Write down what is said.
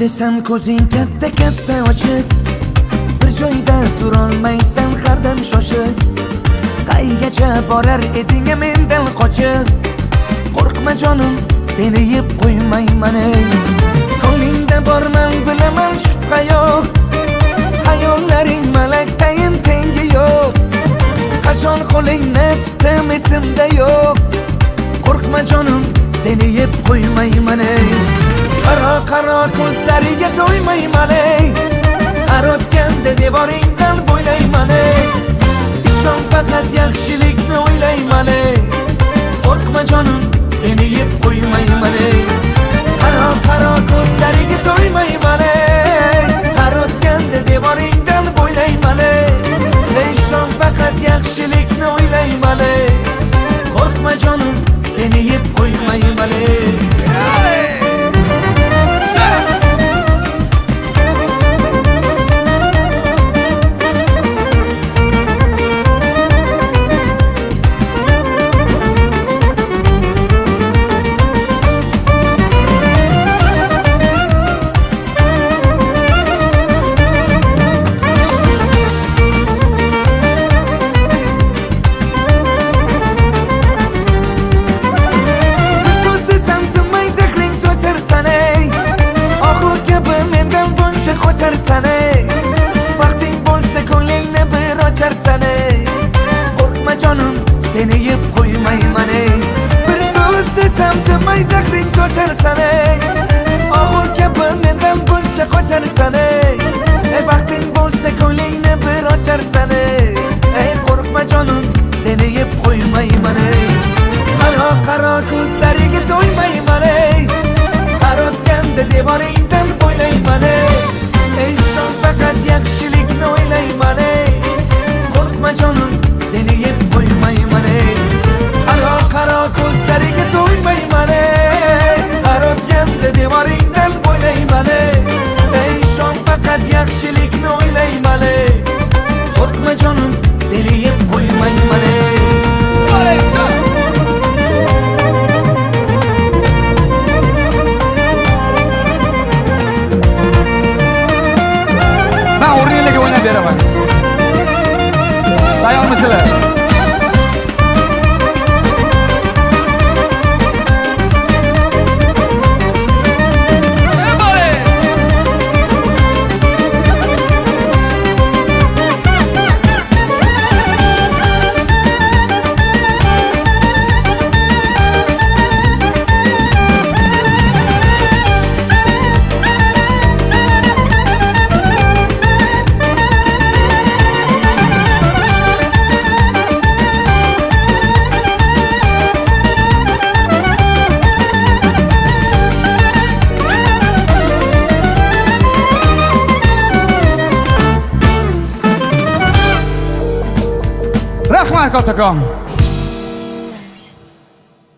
desam ko'zing katta katta ochiq, bir joyda turolmaysan har dam shoshib. Qaygacha borar eding mendan qochib? Qo'rqma jonim, seni yeb qo'ymayman ey. Ko'nglingda borman bilaman shubha yo'q, hayollaring malakdayin tengi yo'q. Qachon qo'lingni tutdim esimda yo'q. Qo'rqma jonim, seni yeb qo'ymayman ey. Qaro ko'zlariga to'ymayman ey. Har o'tganda devoringdan bo'ylayman ey. Ishon faqat yaxshilikni o'ylayman ey. Qo'rqma jonim, seni yeb qo'ymayman ey. Qaro ko'zlariga to'ymayman ey. Har o'tganda devoringdan bo'ylayman ey. Ishon faqat yaxshilikni o'ylayman ey. Qo'rqma jonim, seni yeb qo'ymayman ey. Vaqting bo'lsa ko'nglingni bir ocharsan ey. Qo'rqma jonim, seni yeb qo'ymayman ey. Bir so'z desam tinmay zahring socharsan ey. O'g'il kabi mendan buncha qocharsan ey. Vaqting bo'lsa ko'nglingni bir ocharsan ey. Qo'rqma jonim, seni yeb qo'ymayman ey. Qaro ko'zlariga to'ymayman ey. Har o'tganda devoringdan bo'ylayman ey. Ishon faqat yaxshilikni o'ylayman ey. Qo'rqma jonim, seni yeb qo'ymayman ey. Qaro ko'zlariga to'ymayman ey. Har o'tganda devoringdan bo'ylayman ey. Ishon faqat yaxshilikni o'ylayman ey. Qo'rqma jonim, seni yeb qo'ymayman ey. beraman. Tayyormisizlar? Rahmat kattakon.